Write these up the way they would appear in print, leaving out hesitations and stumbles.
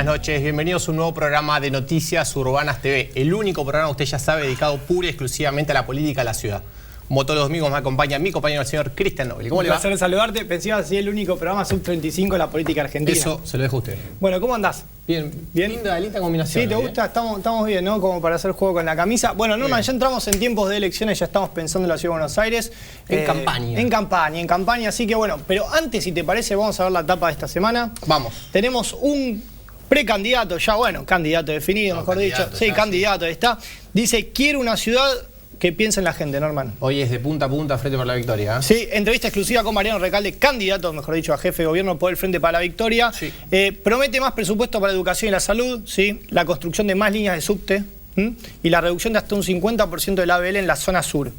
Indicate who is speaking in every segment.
Speaker 1: noches. Bienvenidos a un nuevo programa de Noticias Urbanas TV. El único programa, usted ya sabe, dedicado pura y exclusivamente a la política de la ciudad. Como todos los domingos me acompaña mi compañero, el señor Cristian Nobili. ¿Cómo le va?
Speaker 2: Un placer saludarte. Pensé que el único programa sub-35 de la política argentina.
Speaker 1: Eso se lo dejo a usted.
Speaker 2: Bueno, ¿cómo andás?
Speaker 1: Bien.
Speaker 2: ¿Bien?
Speaker 1: Linda combinación.
Speaker 2: Sí, ¿te gusta? Estamos bien, ¿no? Como para hacer juego con la camisa. Bueno, Norman, ya entramos en tiempos de elecciones, ya estamos pensando en la Ciudad de Buenos Aires.
Speaker 1: En campaña.
Speaker 2: En campaña, así que bueno. Pero antes, si te parece, vamos a ver la etapa de esta semana.
Speaker 1: Vamos.
Speaker 2: Tenemos un precandidato, ya bueno, candidato definido,
Speaker 1: No,
Speaker 2: mejor dicho. Sí, candidato, está. Dice, quiero una ciudad que piense en la gente, Norman.
Speaker 1: Hoy es de punta a punta Frente por la Victoria.
Speaker 2: Sí, entrevista exclusiva con Mariano Recalde, candidato, mejor dicho, a jefe de gobierno por el Frente para la Victoria.
Speaker 1: Sí.
Speaker 2: Promete más presupuesto para la educación y la salud, ¿sí? La construcción de más líneas de subte y la reducción de hasta un 50% del ABL en la zona sur.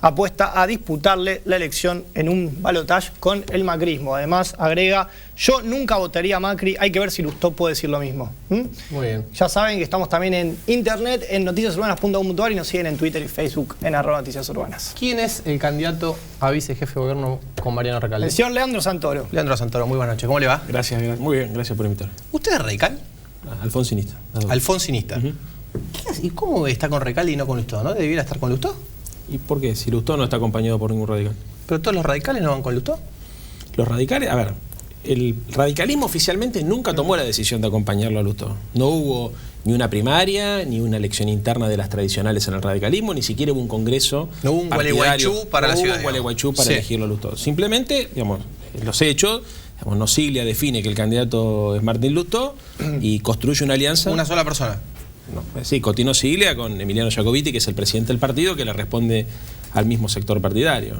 Speaker 2: Apuesta a disputarle la elección en un balotaje con el macrismo. Además, agrega, yo nunca votaría a Macri, hay que ver si Lustó puede decir lo mismo.
Speaker 1: Muy bien.
Speaker 2: Ya saben que estamos también en internet, en noticiasurbanas.com.ar y nos siguen en Twitter y Facebook en @noticiasurbanas.
Speaker 1: ¿Quién es el candidato a vicejefe de gobierno con Mariano Recalde?
Speaker 2: El señor Leandro Santoro.
Speaker 1: Leandro Santoro, muy buenas noches. ¿Cómo le va?
Speaker 3: Gracias, muy bien, gracias por invitarme.
Speaker 1: ¿Usted es radical?
Speaker 3: Alfonsinista.
Speaker 1: Alfonsinista. ¿Y cómo está con Recalde y no con Lustó? ¿No debiera estar con Lustó?
Speaker 3: ¿Y por qué? Si Lustó no está acompañado por ningún radical.
Speaker 1: ¿Pero todos los radicales no van con Lustó?
Speaker 3: Los radicales, a ver, el radicalismo oficialmente nunca tomó la decisión de acompañarlo a Lustó. No hubo ni una primaria, ni una elección interna de las tradicionales en el radicalismo, ni siquiera hubo un congreso.
Speaker 1: No hubo un Gualeguaychú para la ciudad.
Speaker 3: No hubo un Gualeguaychú para elegirlo a Lustó. Simplemente, digamos, los hechos, digamos, Nosiglia define que el candidato es Martín Lustó y construye una alianza.
Speaker 1: ¿Una sola persona?
Speaker 3: No, sí, Cotino Siglia con Emiliano Jacobiti, que es el presidente del partido, que le responde al mismo sector partidario.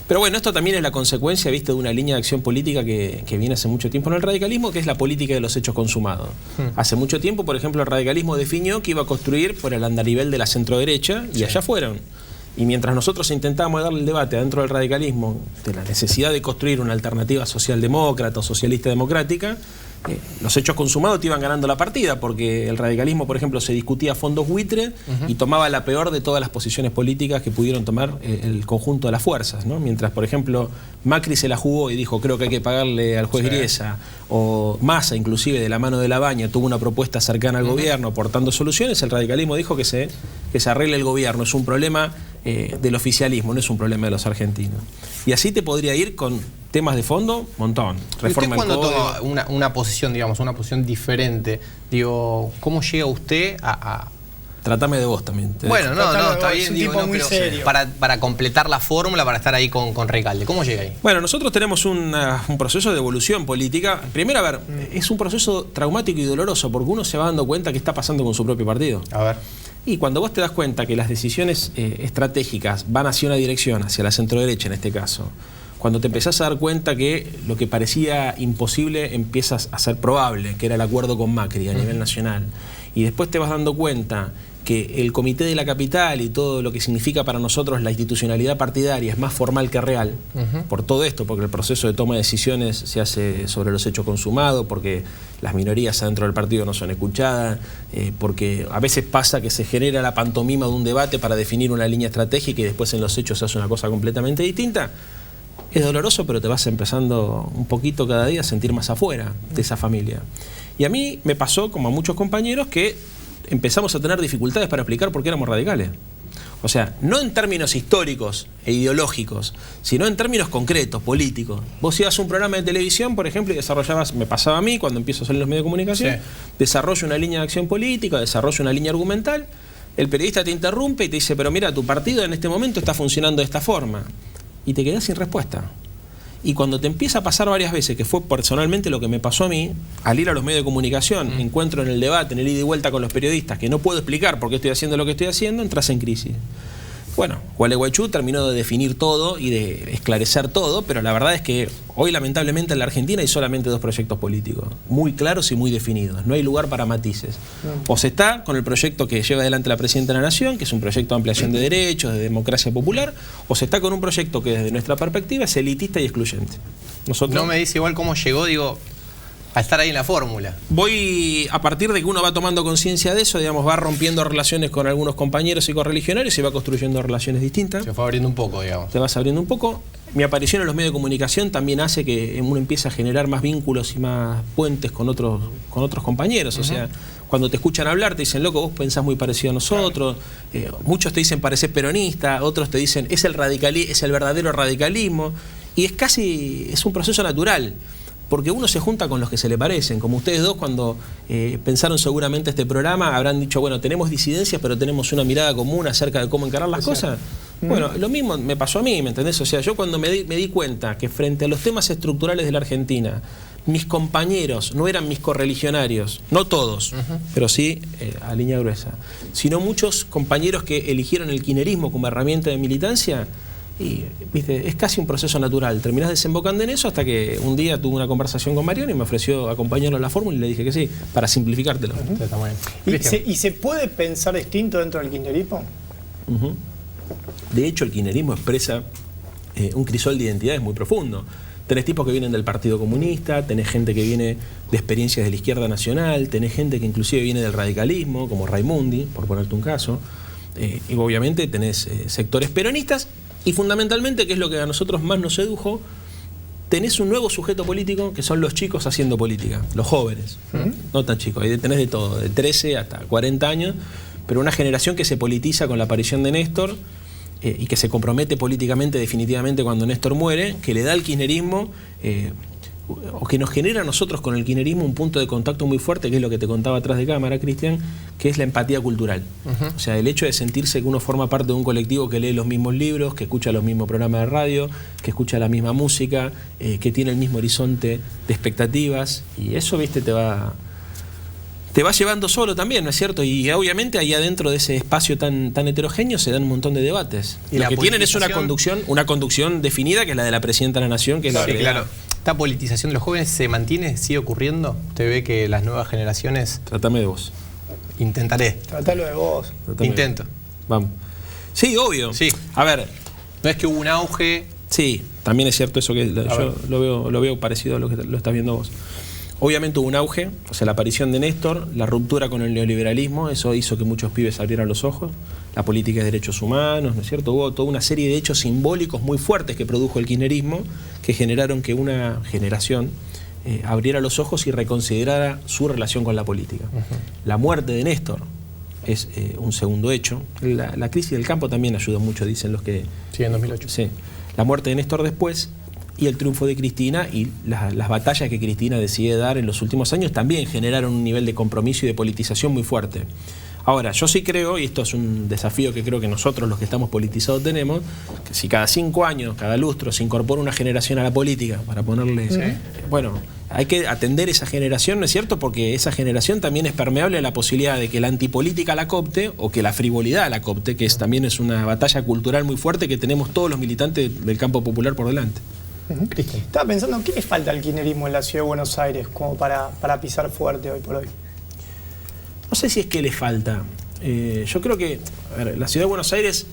Speaker 3: Pero bueno, esto también es la consecuencia, ¿viste?, de una línea de acción política que viene hace mucho tiempo en el radicalismo, que es la política de los hechos consumados. Hace mucho tiempo, por ejemplo, el radicalismo definió que iba a construir por el andarivel de la centroderecha, y allá fueron. Y mientras nosotros intentábamos darle el debate dentro del radicalismo de la necesidad de construir una alternativa socialdemócrata o socialista democrática, los hechos consumados te iban ganando la partida, porque el radicalismo, por ejemplo, se discutía fondos buitre y tomaba la peor de todas las posiciones políticas que pudieron tomar el conjunto de las fuerzas, ¿no? Mientras, por ejemplo, Macri se la jugó y dijo, creo que hay que pagarle al juez Griesa, o Massa, inclusive, de la mano de Labaña, tuvo una propuesta cercana al gobierno aportando soluciones, el radicalismo dijo que se arregle el gobierno. Es un problema del oficialismo, no es un problema de los argentinos. Y así te podría ir con temas de fondo, montón.
Speaker 1: Reforma ¿Usted cuando toma una posición, digamos, una posición diferente, digo, cómo llega usted a...?
Speaker 3: Trátame de vos también.
Speaker 1: Bueno, no, está bien,
Speaker 2: es un
Speaker 1: digo,
Speaker 2: tipo
Speaker 1: no,
Speaker 2: muy
Speaker 1: pero
Speaker 2: serio.
Speaker 1: Para completar la fórmula, para estar ahí con Recalde, ¿cómo llega ahí?
Speaker 3: Bueno, nosotros tenemos un proceso de evolución política. Primero, a ver, es un proceso traumático y doloroso, porque uno se va dando cuenta qué está pasando con su propio partido.
Speaker 1: A ver.
Speaker 3: Y cuando vos te das cuenta que las decisiones estratégicas van hacia una dirección, hacia la centroderecha en este caso, cuando te empezás a dar cuenta que lo que parecía imposible empiezas a ser probable, que era el acuerdo con Macri a nivel nacional, y después te vas dando cuenta que el Comité de la Capital y todo lo que significa para nosotros la institucionalidad partidaria es más formal que real, por todo esto, porque el proceso de toma de decisiones se hace sobre los hechos consumados, porque las minorías adentro del partido no son escuchadas, porque a veces pasa que se genera la pantomima de un debate para definir una línea estratégica y después en los hechos se hace una cosa completamente distinta. Es doloroso, pero te vas empezando un poquito cada día a sentir más afuera de esa familia. Y a mí me pasó, como a muchos compañeros, que empezamos a tener dificultades para explicar por qué éramos radicales. O sea, no en términos históricos e ideológicos, sino en términos concretos, políticos. Vos ibas a un programa de televisión, por ejemplo, y desarrollabas, me pasaba a mí cuando empiezo a salir en los medios de comunicación, desarrollo una línea de acción política, desarrollo una línea argumental, el periodista te interrumpe y te dice, pero mira, tu partido en este momento está funcionando de esta forma. Y te quedás sin respuesta. Y cuando te empieza a pasar varias veces, que fue personalmente lo que me pasó a mí, al ir a los medios de comunicación, encuentro en el debate, en el ida y vuelta con los periodistas, que no puedo explicar por qué estoy haciendo lo que estoy haciendo, entras en crisis. Bueno, Gualeguaychú terminó de definir todo y de esclarecer todo, pero la verdad es que hoy lamentablemente en la Argentina hay solamente dos proyectos políticos, muy claros y muy definidos, no hay lugar para matices. O se está con el proyecto que lleva adelante la Presidenta de la Nación, que es un proyecto de ampliación de derechos, de democracia popular, o se está con un proyecto que desde nuestra perspectiva es elitista y excluyente. Nosotros...
Speaker 1: No me dice igual cómo llegó, digo... a estar ahí en la fórmula.
Speaker 3: Voy, a partir de que uno va tomando conciencia de eso, digamos, va rompiendo relaciones con algunos compañeros y correligionarios y va construyendo relaciones distintas.
Speaker 1: Se fue abriendo un poco, digamos.
Speaker 3: Te vas abriendo un poco. Mi aparición en los medios de comunicación también hace que uno empiece a generar más vínculos y más puentes con otros compañeros. O sea, cuando te escuchan hablar te dicen, loco, vos pensás muy parecido a nosotros. Muchos te dicen, parecés peronista. Otros te dicen, es el verdadero radicalismo. Y es un proceso natural. Porque uno se junta con los que se le parecen. Como ustedes dos, cuando pensaron seguramente este programa, habrán dicho, bueno, tenemos disidencias, pero tenemos una mirada común acerca de cómo encarar las cosas. Bueno, lo mismo me pasó a mí, ¿me entendés? O sea, yo cuando me di cuenta que frente a los temas estructurales de la Argentina, mis compañeros no eran mis correligionarios, no todos, pero sí a línea gruesa, sino muchos compañeros que eligieron el kirchnerismo como herramienta de militancia. Y, viste, es casi un proceso natural. Terminás desembocando en eso hasta que un día tuve una conversación con Mariano y me ofreció acompañarlo a la fórmula y le dije que sí, para simplificártelo.
Speaker 1: Está muy bien.
Speaker 2: ¿Y se puede pensar distinto dentro del kirchnerismo?
Speaker 3: De hecho, el kirchnerismo expresa un crisol de identidades muy profundo. Tenés tipos que vienen del Partido Comunista, tenés gente que viene de experiencias de la izquierda nacional, tenés gente que inclusive viene del radicalismo, como Raimundi, por ponerte un caso. Y obviamente tenés sectores peronistas. Y fundamentalmente, que es lo que a nosotros más nos sedujo, tenés un nuevo sujeto político que son los chicos haciendo política, los jóvenes, no tan chicos, ahí tenés de todo, de 13 hasta 40 años, pero una generación que se politiza con la aparición de Néstor y que se compromete políticamente definitivamente cuando Néstor muere, que le da al kirchnerismo, o que nos genera a nosotros con el kirchnerismo un punto de contacto muy fuerte, que es lo que te contaba atrás de cámara, Cristian, que es la empatía cultural. O sea, el hecho de sentirse que uno forma parte de un colectivo que lee los mismos libros, que escucha los mismos programas de radio, que escucha la misma música, que tiene el mismo horizonte de expectativas, y eso, viste, te va llevando solo también, ¿no es cierto? Y obviamente ahí adentro de ese espacio tan heterogéneo se dan un montón de debates. Y lo que tienen es una conducción definida, que es la de la Presidenta de la Nación, que es la que...
Speaker 1: Claro. ¿Esta politización de los jóvenes se mantiene? ¿Sigue ocurriendo? ¿Usted ve que las nuevas generaciones...?
Speaker 3: Trátame de vos.
Speaker 1: Intentaré.
Speaker 2: Tratalo de vos.
Speaker 1: Intento.
Speaker 3: Vamos. Sí, obvio.
Speaker 1: Sí.
Speaker 3: A ver.
Speaker 1: No es que hubo un auge...
Speaker 3: Sí, también es cierto eso, que yo lo veo parecido a lo que lo estás viendo vos. Obviamente hubo un auge, o sea, la aparición de Néstor, la ruptura con el neoliberalismo, eso hizo que muchos pibes abrieran los ojos, la política de derechos humanos, ¿no es cierto? Hubo toda una serie de hechos simbólicos muy fuertes que produjo el kirchnerismo, que generaron que una generación abriera los ojos y reconsiderara su relación con la política. La muerte de Néstor es un segundo hecho. La crisis del campo también ayudó mucho, dicen los que...
Speaker 1: Sí, en 2008.
Speaker 3: Sí. La muerte de Néstor después... Y el triunfo de Cristina y las batallas que Cristina decide dar en los últimos años también generaron un nivel de compromiso y de politización muy fuerte. Ahora, yo sí creo, y esto es un desafío que creo que nosotros los que estamos politizados tenemos, que si cada 5 años, cada lustro, se incorpora una generación a la política, para ponerle... Bueno, hay que atender esa generación, ¿no es cierto? Porque esa generación también es permeable a la posibilidad de que la antipolítica la coopte o que la frivolidad la coopte, que también es una batalla cultural muy fuerte que tenemos todos los militantes del campo popular por delante.
Speaker 2: Estaba pensando, ¿qué le falta al kirchnerismo en la ciudad de Buenos Aires como para pisar fuerte hoy por hoy?
Speaker 3: No sé si es que le falta. Yo creo que, a ver, la ciudad de Buenos Aires,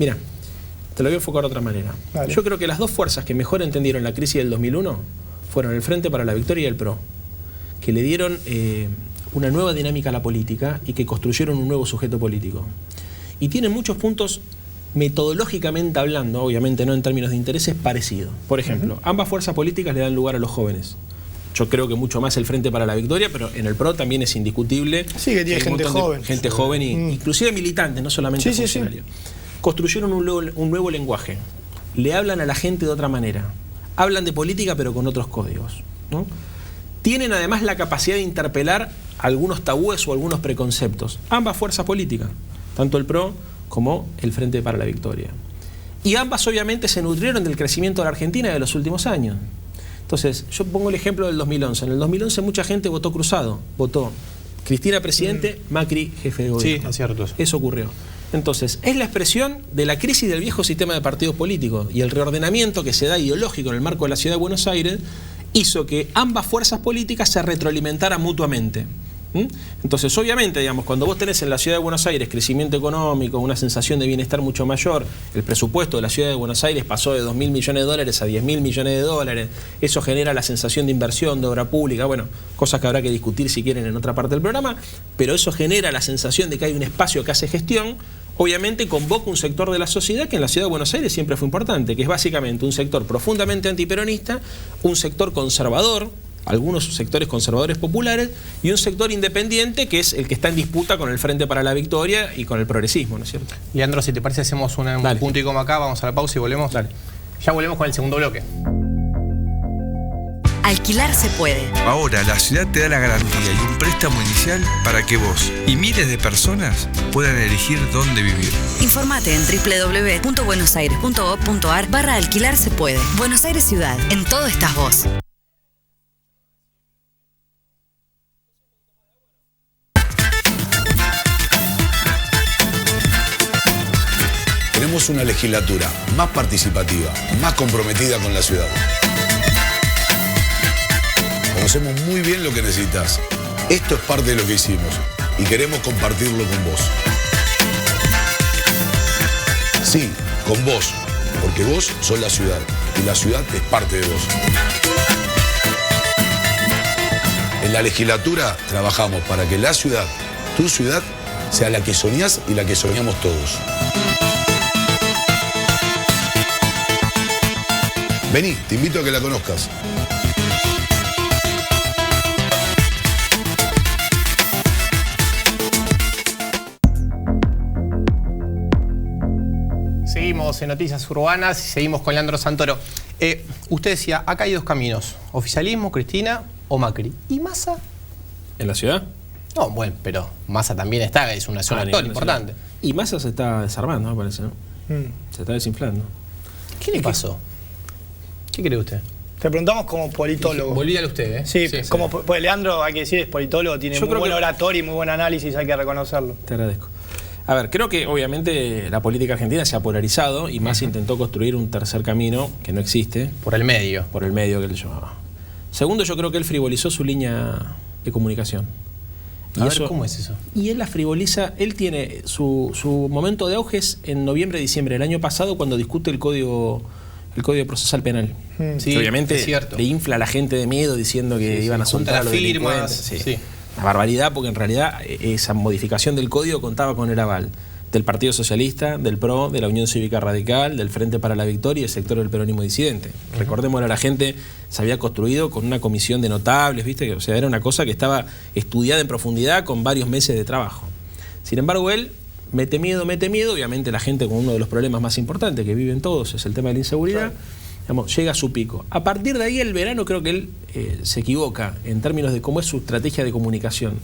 Speaker 3: mira, te lo voy a enfocar de otra manera. Vale. Yo creo que las dos fuerzas que mejor entendieron la crisis del 2001 fueron el Frente para la Victoria y el PRO, que le dieron una nueva dinámica a la política y que construyeron un nuevo sujeto político. Y tienen muchos puntos metodológicamente hablando, obviamente no en términos de intereses, parecidos. Por ejemplo, ambas fuerzas políticas le dan lugar a los jóvenes. Yo creo que mucho más el Frente para la Victoria, pero en el PRO también es indiscutible.
Speaker 2: Sí, que tiene gente joven.
Speaker 3: Gente joven, inclusive militantes, no solamente funcionarios. Construyeron un nuevo lenguaje. Le hablan a la gente de otra manera. Hablan de política, pero con otros códigos, ¿no? Tienen además la capacidad de interpelar algunos tabúes o algunos preconceptos. Ambas fuerzas políticas, tanto el PRO como el Frente para la Victoria. Y ambas obviamente se nutrieron del crecimiento de la Argentina de los últimos años. Entonces, yo pongo el ejemplo del 2011. En el 2011 mucha gente votó cruzado. Votó Cristina presidente, Macri jefe de gobierno.
Speaker 1: Sí, es cierto.
Speaker 3: Eso ocurrió. Entonces, es la expresión de la crisis del viejo sistema de partidos políticos y el reordenamiento que se da ideológico en el marco de la ciudad de Buenos Aires hizo que ambas fuerzas políticas se retroalimentaran mutuamente. Entonces, obviamente, digamos, cuando vos tenés en la ciudad de Buenos Aires crecimiento económico, una sensación de bienestar mucho mayor, el presupuesto de la ciudad de Buenos Aires pasó de 2.000 millones de dólares a 10.000 millones de dólares, eso genera la sensación de inversión, de obra pública, bueno, cosas que habrá que discutir si quieren en otra parte del programa, pero eso genera la sensación de que hay un espacio que hace gestión. Obviamente convoca un sector de la sociedad que en la ciudad de Buenos Aires siempre fue importante, que es básicamente un sector profundamente antiperonista, un sector conservador, algunos sectores conservadores populares, y un sector independiente que es el que está en disputa con el Frente para la Victoria y con el progresismo, ¿no es cierto?
Speaker 1: Leandro, si te parece, hacemos un punto y coma acá, vamos a la pausa y volvemos.
Speaker 3: Dale.
Speaker 1: Ya volvemos con el segundo bloque.
Speaker 4: Alquilar se puede.
Speaker 5: Ahora la ciudad te da la garantía y un préstamo inicial para que vos y miles de personas puedan elegir dónde vivir.
Speaker 4: Informate en www.buenosaires.gov.ar/alquilar se puede. Buenos Aires Ciudad. En todo estás vos.
Speaker 6: Tenemos una legislatura más participativa, más comprometida con la ciudad. Conocemos muy bien lo que necesitas. Esto es parte de lo que hicimos y queremos compartirlo con vos. Sí, con vos, porque vos sos la ciudad y la ciudad es parte de vos. En la legislatura trabajamos para que la ciudad, tu ciudad, sea la que soñás y la que soñamos todos. Vení, te invito a que la conozcas.
Speaker 1: Seguimos en Noticias Urbanas y seguimos con Leandro Santoro. Usted decía, acá hay dos caminos, oficialismo, Cristina o Macri. ¿Y Massa?
Speaker 3: ¿En la ciudad?
Speaker 1: No, bueno, pero Massa también está, es una zona actor importante.
Speaker 3: Y Massa se está desarmando, me parece, ¿no? Se está desinflando.
Speaker 1: ¿Qué le pasó? ¿Qué cree usted?
Speaker 2: Te preguntamos como politólogo.
Speaker 1: Volvíale usted, ¿eh?
Speaker 2: Sí, como pues Leandro, hay que decir, es politólogo, tiene muy buen oratorio y muy buen análisis, hay que reconocerlo.
Speaker 3: Te agradezco. A ver, creo que obviamente la política argentina se ha polarizado y Massa intentó construir un tercer camino que no existe.
Speaker 1: Por el medio.
Speaker 3: Por el medio que él llamaba. Segundo, yo creo que él frivolizó su línea de comunicación.
Speaker 1: A ver, ¿cómo es eso?
Speaker 3: Y él la frivoliza, él tiene su momento de auge es en noviembre, diciembre del año pasado cuando discute el Código Procesal Penal.
Speaker 1: Sí,
Speaker 3: que obviamente
Speaker 1: es
Speaker 3: le infla a la gente de miedo diciendo que iban a soltar a los delincuentes. Sí. Una barbaridad, porque en realidad esa modificación del código contaba con el aval del Partido Socialista, del PRO, de la Unión Cívica Radical, del Frente para la Victoria y del sector del peronismo disidente. Recordémoslo, la gente se había construido con una comisión de notables, ¿viste? O sea, era una cosa que estaba estudiada en profundidad con varios meses de trabajo. Sin embargo, él mete miedo, obviamente la gente con uno de los problemas más importantes que viven todos, es el tema de la inseguridad. Digamos, llega a su pico. A partir de ahí, el verano, creo que él se equivoca en términos de cómo es su estrategia de comunicación.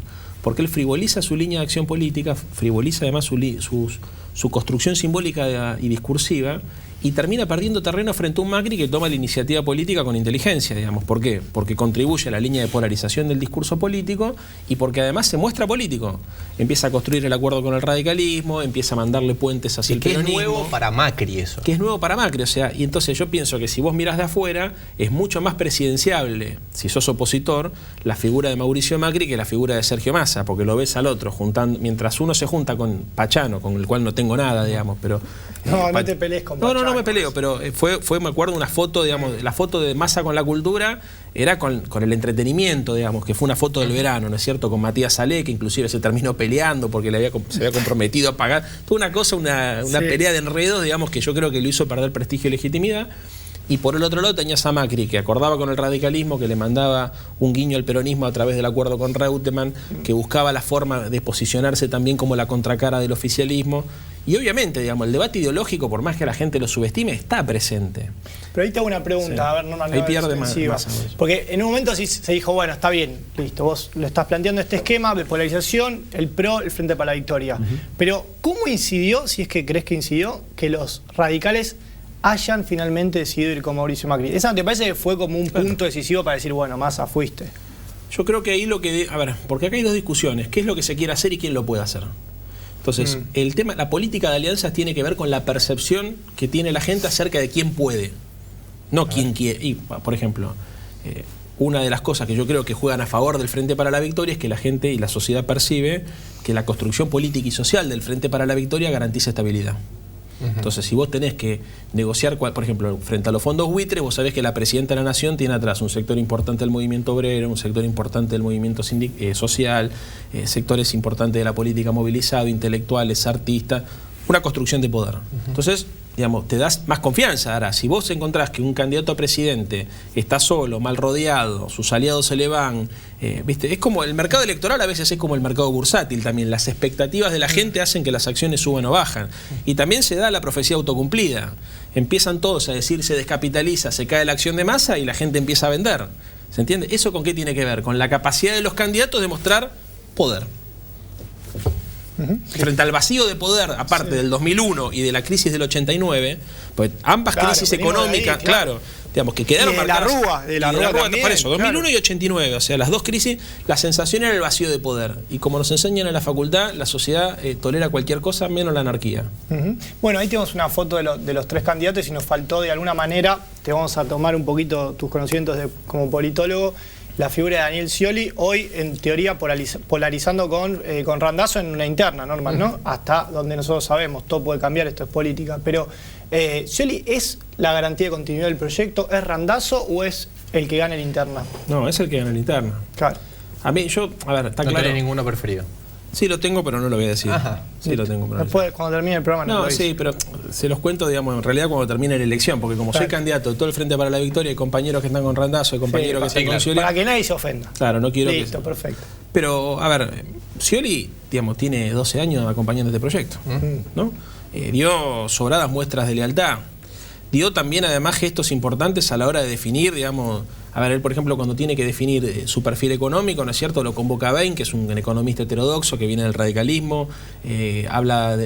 Speaker 3: Porque él frivoliza su línea de acción política, frivoliza además su construcción simbólica y discursiva, y termina perdiendo terreno frente a un Macri que toma la iniciativa política con inteligencia, digamos. ¿Por qué? Porque contribuye a la línea de polarización del discurso político y porque además se muestra político. Empieza a construir el acuerdo con el radicalismo, empieza a mandarle puentes hacia el peronismo.
Speaker 1: Es nuevo para Macri eso.
Speaker 3: Que es nuevo para Macri, o sea, y entonces yo pienso que si vos mirás de afuera, es mucho más presidenciable, si sos opositor, la figura de Mauricio Macri que la figura de Sergio Massa, porque lo ves al otro, juntando, mientras uno se junta con Pachano, con el cual no tengo nada, digamos, pero...
Speaker 2: No te pelees con Pachano.
Speaker 3: No me peleo, pero fue, me acuerdo, una foto, digamos, la foto de Massa con la cultura era con el entretenimiento, digamos, que fue una foto del verano, ¿no es cierto?, con Matías Salé, que inclusive se terminó peleando porque se había comprometido a pagar. Fue una cosa, una pelea de enredos, digamos, que yo creo que lo hizo perder prestigio y legitimidad. Y por el otro lado tenías a Macri, que acordaba con el radicalismo, que le mandaba un guiño al peronismo a través del acuerdo con Reutemann, que buscaba la forma de posicionarse también como la contracara del oficialismo. Y obviamente, digamos, el debate ideológico, por más que la gente lo subestime, está presente.
Speaker 2: Pero ahí te hago una pregunta,
Speaker 3: sí.
Speaker 2: a ver, Norman.
Speaker 3: Ahí pierde más.
Speaker 2: Porque en un momento sí se dijo, bueno, está bien, listo, vos lo estás planteando este esquema de polarización, el PRO, el Frente para la Victoria. Pero, ¿cómo incidió, si es que crees que incidió, que los radicales hayan finalmente decidido ir con Mauricio Macri? ¿Esa no te parece que fue como un punto decisivo para decir, bueno, Massa, fuiste?
Speaker 3: Yo creo que ahí a ver, porque acá hay dos discusiones, qué es lo que se quiere hacer y quién lo puede hacer. Entonces, el tema, la política de alianzas tiene que ver con la percepción que tiene la gente acerca de quién puede, no quién quiere. Y, por ejemplo, una de las cosas que yo creo que juegan a favor del Frente para la Victoria es que la gente y la sociedad percibe que la construcción política y social del Frente para la Victoria garantiza estabilidad. Entonces, si vos tenés que negociar, por ejemplo, frente a los fondos buitres, vos sabés que la Presidenta de la Nación tiene atrás un sector importante del movimiento obrero, un sector importante del movimiento social, sectores importantes de la política movilizado, intelectuales, artistas, una construcción de poder. Entonces, digamos, te das más confianza. Ahora, si vos encontrás que un candidato a presidente está solo, mal rodeado, sus aliados se le van, ¿viste? Es como el mercado electoral, a veces es como el mercado bursátil también. Las expectativas de la gente hacen que las acciones suban o bajan. Y también se da la profecía autocumplida. Empiezan todos a decir se descapitaliza, se cae la acción de masa y la gente empieza a vender. ¿Se entiende? ¿Eso con qué tiene que ver? Con la capacidad de los candidatos de mostrar poder. Frente al vacío de poder, aparte del 2001 y de la crisis del 89, pues ambas crisis económicas, claro, digamos que quedaron marcadas.
Speaker 2: De la Rúa también,
Speaker 3: por eso, 2001
Speaker 2: claro.
Speaker 3: y 89, o sea, las dos crisis, la sensación era el vacío de poder. Y como nos enseñan en la facultad, la sociedad tolera cualquier cosa menos la anarquía.
Speaker 2: Bueno, ahí tenemos una foto de los tres candidatos y nos faltó de alguna manera, te vamos a tomar un poquito tus conocimientos como politólogo, la figura de Daniel Scioli, hoy en teoría polarizando con Randazzo en una interna, normal, ¿no? Hasta donde nosotros sabemos, todo puede cambiar, esto es política. Pero, ¿Scioli es la garantía de continuidad del proyecto? ¿Es Randazzo o es el que gana el interna?
Speaker 3: No, es el que gana el interna.
Speaker 2: Claro.
Speaker 3: A mí, a ver, está
Speaker 1: no
Speaker 3: claro.
Speaker 1: No tenés ninguno preferido.
Speaker 3: Sí lo tengo, pero no lo voy a decir.
Speaker 1: Ajá.
Speaker 3: Sí lo tengo, pero
Speaker 2: después, cuando termine el programa no lo
Speaker 3: sí,
Speaker 2: dice.
Speaker 3: pero se los cuento, digamos, en realidad cuando termine la elección, porque como soy candidato de todo el Frente para la Victoria, hay compañeros que están con Randazzo, hay compañeros que están con Scioli.
Speaker 2: Para que nadie se ofenda.
Speaker 3: Claro, no quiero
Speaker 2: Listo, perfecto.
Speaker 3: Pero, a ver, Scioli, digamos, tiene 12 años acompañando este proyecto, ¿no? Dio sobradas muestras de lealtad. Dio también, además, gestos importantes a la hora de definir, digamos... A ver, él, por ejemplo, cuando tiene que definir su perfil económico, ¿no es cierto?, lo convoca a Bain, que es un economista heterodoxo que viene del radicalismo,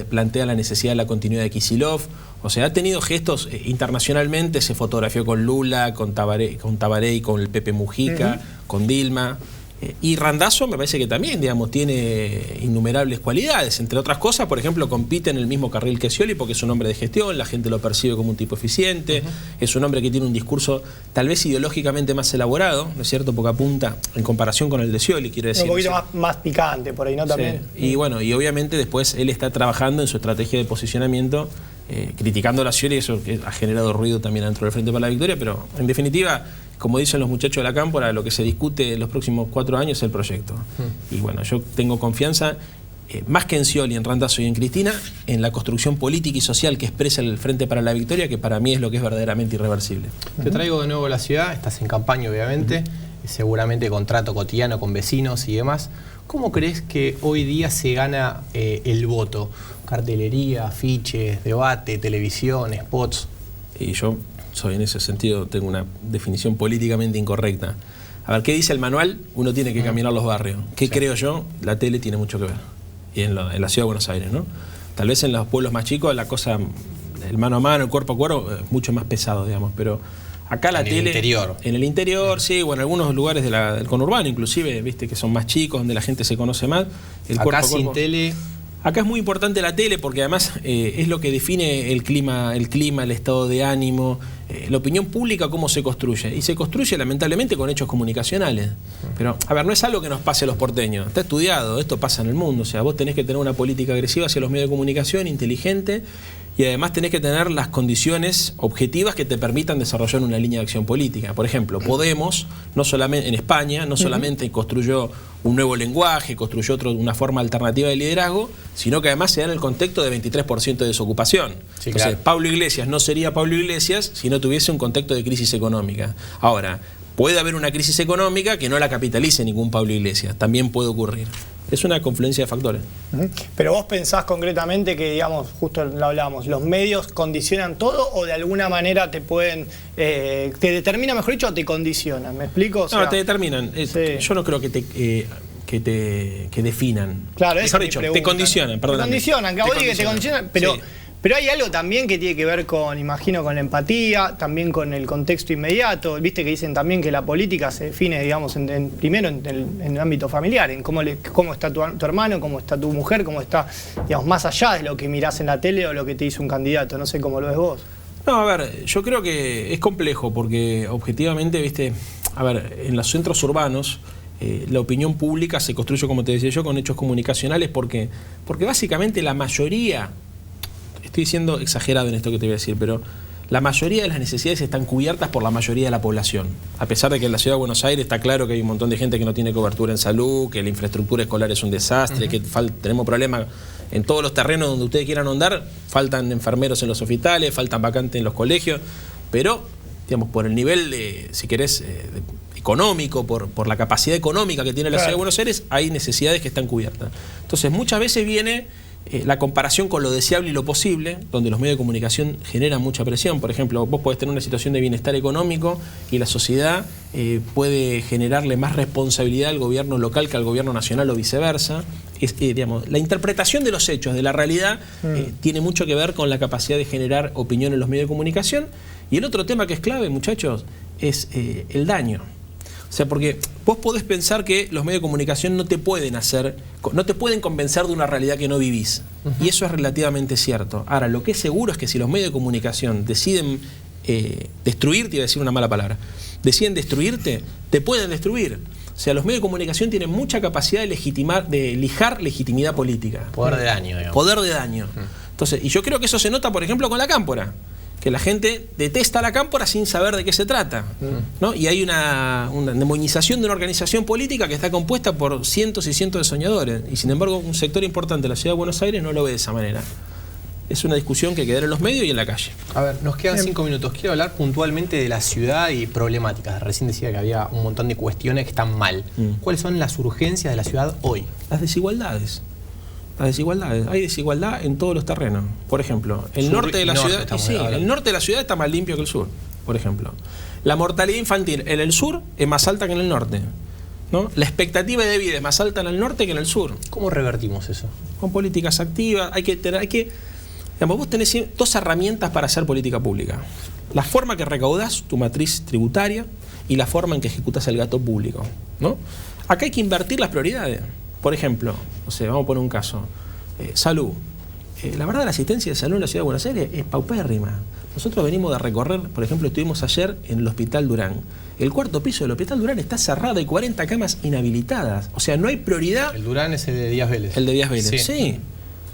Speaker 3: plantea la necesidad de la continuidad de Kicillof. O sea, ha tenido gestos internacionalmente, se fotografió con Lula, con Tabaré y con el Pepe Mujica, con Dilma. Y Randazzo me parece que también, digamos, tiene innumerables cualidades. Entre otras cosas, por ejemplo, compite en el mismo carril que Scioli porque es un hombre de gestión, la gente lo percibe como un tipo eficiente, es un hombre que tiene un discurso tal vez ideológicamente más elaborado, ¿no es cierto?, porque apunta en comparación con el de Scioli, quiero decir.
Speaker 2: Un poquito más picante por ahí, ¿no? También.
Speaker 3: Sí. Y bueno, y obviamente después él está trabajando en su estrategia de posicionamiento, criticando a la Scioli, eso que ha generado ruido también dentro del Frente para la Victoria, pero en definitiva... Como dicen los muchachos de la Cámpora, lo que se discute en los próximos 4 años es el proyecto. Y bueno, yo tengo confianza, más que en Scioli, en Randazzo y en Cristina, en la construcción política y social que expresa el Frente para la Victoria, que para mí es lo que es verdaderamente irreversible.
Speaker 1: Te traigo de nuevo a la ciudad, estás en campaña obviamente, seguramente con trato cotidiano con vecinos y demás. ¿Cómo crees que hoy día se gana el voto? Cartelería, afiches, debate, televisión, spots.
Speaker 3: Y yo... en ese sentido tengo una definición políticamente incorrecta. A ver, ¿qué dice el manual? Uno tiene que caminar los barrios. ¿Qué creo yo? La tele tiene mucho que ver. Y en la ciudad de Buenos Aires, ¿no? Tal vez en los pueblos más chicos la cosa, el mano a mano, el cuerpo a cuerpo, es mucho más pesado, digamos. Pero acá la tele...
Speaker 1: En el interior.
Speaker 3: En el interior, sí, o en algunos lugares del conurbano, inclusive, viste, que son más chicos, donde la gente se conoce más.
Speaker 1: Acá sin tele...
Speaker 3: Acá es muy importante la tele porque además es lo que define el clima, el estado de ánimo, la opinión pública, cómo se construye. Y se construye lamentablemente con hechos comunicacionales. Pero, a ver, no es algo que nos pase a los porteños. Está estudiado, esto pasa en el mundo. O sea, vos tenés que tener una política agresiva hacia los medios de comunicación, inteligente, y además tenés que tener las condiciones objetivas que te permitan desarrollar una línea de acción política. Por ejemplo, Podemos, no solamente en España, no solamente construyó un nuevo lenguaje, construyó una forma alternativa de liderazgo, sino que además se da en el contexto de 23% de desocupación.
Speaker 1: Sí,
Speaker 3: Entonces,
Speaker 1: claro.
Speaker 3: Pablo Iglesias no sería Pablo Iglesias si no tuviese un contexto de crisis económica. Ahora, puede haber una crisis económica que no la capitalice ningún Pablo Iglesias, también puede ocurrir. Es una confluencia de factores.
Speaker 2: Pero vos pensás concretamente que, digamos, justo lo hablábamos, ¿los medios condicionan todo o de alguna manera te pueden, te determinan, mejor dicho, o te condicionan? ¿Me explico? O sea,
Speaker 3: No, te determinan.
Speaker 2: Sí.
Speaker 3: Yo no creo que definan.
Speaker 2: Claro, esa
Speaker 3: mejor
Speaker 2: es mi
Speaker 3: dicho,
Speaker 2: pregunta,
Speaker 3: te condicionan,
Speaker 2: ¿no?
Speaker 3: perdóname.
Speaker 2: Te condicionan, que vos digas que te condicionan, pero...
Speaker 3: Sí.
Speaker 2: Pero hay algo también que tiene que ver con, imagino, con la empatía, también con el contexto inmediato. Viste que dicen también que la política se define, digamos, primero en el ámbito familiar, en cómo está tu hermano, cómo está tu mujer, cómo está, digamos, más allá de lo que mirás en la tele o lo que te dice un candidato. No sé cómo lo ves vos.
Speaker 3: No, a ver, yo creo que es complejo porque objetivamente, viste, a ver, en los centros urbanos la opinión pública se construye, como te decía yo, con hechos comunicacionales porque básicamente la mayoría, estoy siendo exagerado en esto que te voy a decir, pero la mayoría de las necesidades están cubiertas por la mayoría de la población. A pesar de que en la ciudad de Buenos Aires está claro que hay un montón de gente que no tiene cobertura en salud, que la infraestructura escolar es un desastre, que tenemos problemas en todos los terrenos donde ustedes quieran ahondar, faltan enfermeros en los hospitales, faltan vacantes en los colegios, pero digamos, por el nivel de, si querés, económico, por la capacidad económica que tiene la ciudad de Buenos Aires, hay necesidades que están cubiertas. Entonces, muchas veces viene la comparación con lo deseable y lo posible, donde los medios de comunicación generan mucha presión. Por ejemplo, vos podés tener una situación de bienestar económico y la sociedad puede generarle más responsabilidad al gobierno local que al gobierno nacional o viceversa. Digamos, la interpretación de los hechos, de la realidad, tiene mucho que ver con la capacidad de generar opinión en los medios de comunicación. Y el otro tema que es clave, muchachos, es el daño. O sea, porque vos podés pensar que los medios de comunicación no te pueden convencer de una realidad que no vivís. Y eso es relativamente cierto. Ahora, lo que es seguro es que si los medios de comunicación deciden destruirte, iba a decir una mala palabra, deciden destruirte, te pueden destruir. O sea, los medios de comunicación tienen mucha capacidad de lijar legitimidad política.
Speaker 1: Poder de daño, digamos.
Speaker 3: Poder de daño. Entonces, y yo creo que eso se nota, por ejemplo, con la Cámpora. Que la gente detesta la Cámpora sin saber de qué se trata, ¿no? Y hay una demonización de una organización política que está compuesta por cientos y cientos de soñadores. Y sin embargo, un sector importante de la ciudad de Buenos Aires no lo ve de esa manera. Es una discusión que quedará en los medios y en la calle.
Speaker 1: A ver, nos quedan 5 minutos. Quiero hablar puntualmente de la ciudad y problemáticas. Recién decía que había un montón de cuestiones que están mal. ¿Cuáles son las urgencias de la ciudad hoy?
Speaker 3: Las desigualdades. Las desigualdades. Hay desigualdad en todos los terrenos. Por ejemplo, el norte de la ciudad, el norte de la ciudad está más limpio que el sur, por ejemplo. La mortalidad infantil en el sur es más alta que en el norte, ¿no? La expectativa de vida es más alta en el norte que en el sur.
Speaker 1: ¿Cómo revertimos eso?
Speaker 3: Con políticas activas. Digamos, vos tenés 2 herramientas para hacer política pública. La forma que recaudás tu matriz tributaria y la forma en que ejecutas el gasto público, ¿no? Acá hay que invertir las prioridades. Por ejemplo, o sea, vamos a poner un caso, salud. La verdad, la asistencia de salud en la ciudad de Buenos Aires es paupérrima. Nosotros venimos de recorrer, por ejemplo, estuvimos ayer en el Hospital Durán. El 4º piso del Hospital Durán está cerrado, hay 40 camas inhabilitadas. O sea, no hay prioridad.
Speaker 1: El Durán es el de Díaz Vélez.
Speaker 3: El de Díaz Vélez, sí.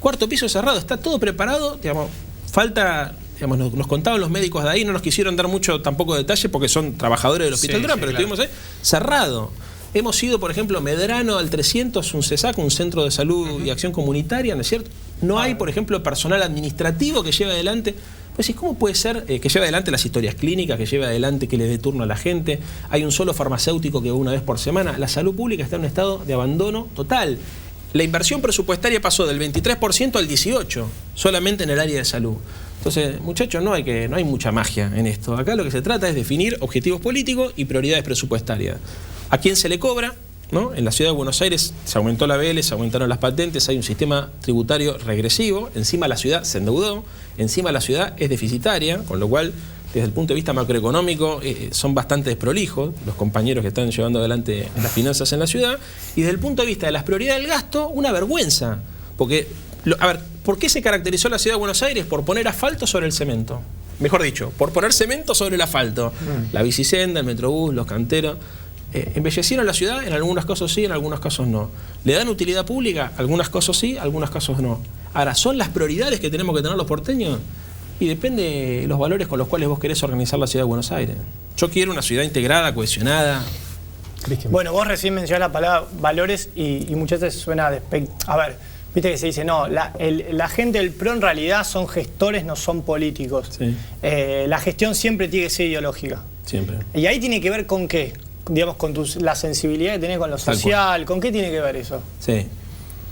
Speaker 3: 4º piso cerrado, está todo preparado, digamos, falta... Digamos, nos contaban los médicos de ahí, no nos quisieron dar mucho tampoco detalle porque son trabajadores del Hospital Durán, pero estuvimos ahí, cerrado. Hemos ido, por ejemplo, Medrano al 300, un CESAC, un centro de salud y acción comunitaria, ¿no es cierto? No hay, por ejemplo, personal administrativo que lleve adelante. Pues, ¿cómo puede ser que lleve adelante las historias clínicas, que lleve adelante que le dé turno a la gente? Hay un solo farmacéutico que va una vez por semana. La salud pública está en un estado de abandono total. La inversión presupuestaria pasó del 23% al 18%, solamente en el área de salud. Entonces, muchachos, no hay mucha magia en esto. Acá lo que se trata es definir objetivos políticos y prioridades presupuestarias. ¿A quién se le cobra? ¿No? En la ciudad de Buenos Aires se aumentó la ABL, se aumentaron las patentes, hay un sistema tributario regresivo, encima la ciudad se endeudó, encima la ciudad es deficitaria, con lo cual, desde el punto de vista macroeconómico, son bastante desprolijos los compañeros que están llevando adelante las finanzas en la ciudad, y desde el punto de vista de las prioridades del gasto, una vergüenza. Porque, a ver, ¿por qué se caracterizó la ciudad de Buenos Aires? Por poner asfalto sobre el cemento. Mejor dicho, por poner cemento sobre el asfalto. La bicisenda, el metrobús, los canteros. ¿Embellecieron la ciudad? En algunos casos sí, en algunos casos no. ¿Le dan utilidad pública? Algunos casos sí, algunos casos no. Ahora, ¿son las prioridades que tenemos que tener los porteños? Y depende de los valores con los cuales vos querés organizar la ciudad de Buenos Aires. Yo quiero una ciudad integrada, cohesionada.
Speaker 2: Cristian. Bueno, vos recién mencionás la palabra valores y muchas veces suena de... A ver, viste que se dice, no, la gente del PRO en realidad son gestores, no son políticos.
Speaker 3: Sí.
Speaker 2: La gestión siempre tiene que ser ideológica.
Speaker 3: Siempre.
Speaker 2: ¿Y ahí tiene que ver con qué? Digamos, con la sensibilidad que tenés con lo social, ¿con qué tiene que ver eso?
Speaker 3: Sí,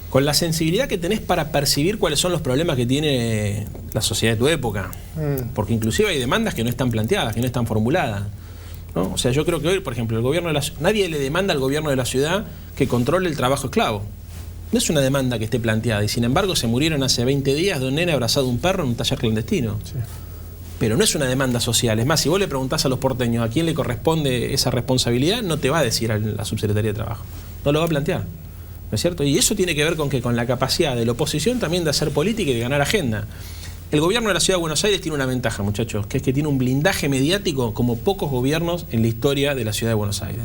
Speaker 3: con la sensibilidad que tenés para percibir cuáles son los problemas que tiene la sociedad de tu época. Porque inclusive hay demandas que no están planteadas, que no están formuladas, ¿no? O sea, yo creo que hoy, por ejemplo, nadie le demanda al gobierno de la ciudad que controle el trabajo esclavo. No es una demanda que esté planteada, y sin embargo se murieron hace 20 días de un nene abrazado a un perro en un taller clandestino. Sí. Pero no es una demanda social. Es más, si vos le preguntás a los porteños a quién le corresponde esa responsabilidad, no te va a decir a la Subsecretaría de Trabajo. No lo va a plantear. ¿No es cierto? Y eso tiene que ver con que con la capacidad de la oposición también de hacer política y de ganar agenda. El gobierno de la Ciudad de Buenos Aires tiene una ventaja, muchachos, que es que tiene un blindaje mediático como pocos gobiernos en la historia de la Ciudad de Buenos Aires.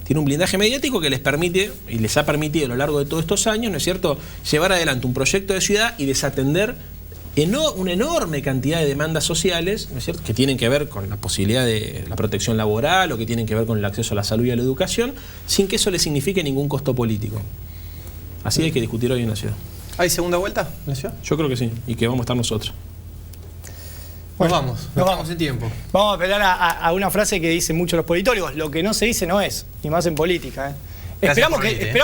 Speaker 3: Tiene un blindaje mediático que les permite, y les ha permitido a lo largo de todos estos años, ¿no es cierto?, llevar adelante un proyecto de ciudad y desatender una enorme cantidad de demandas sociales, ¿no es cierto?, que tienen que ver con la posibilidad de la protección laboral o que tienen que ver con el acceso a la salud y a la educación, sin que eso le signifique ningún costo político. Así hay que discutir hoy en la ciudad.
Speaker 1: ¿Hay segunda vuelta en la ciudad?
Speaker 3: Yo creo que sí, y que vamos a estar nosotros.
Speaker 1: Bueno, nos vamos en tiempo.
Speaker 2: Vamos a apelar a una frase que dicen muchos los politólogos: lo que no se dice no es, y más en política. Esperamos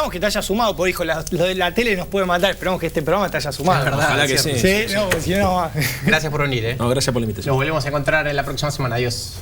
Speaker 2: que te haya sumado, porque dijo, lo de la tele nos puede matar, esperamos que este programa te haya sumado.
Speaker 1: Es verdad,
Speaker 3: ojalá que sí.
Speaker 2: No, si no,
Speaker 1: Gracias por venir.
Speaker 3: No, gracias por la invitación.
Speaker 1: Nos volvemos a encontrar en la próxima semana. Adiós.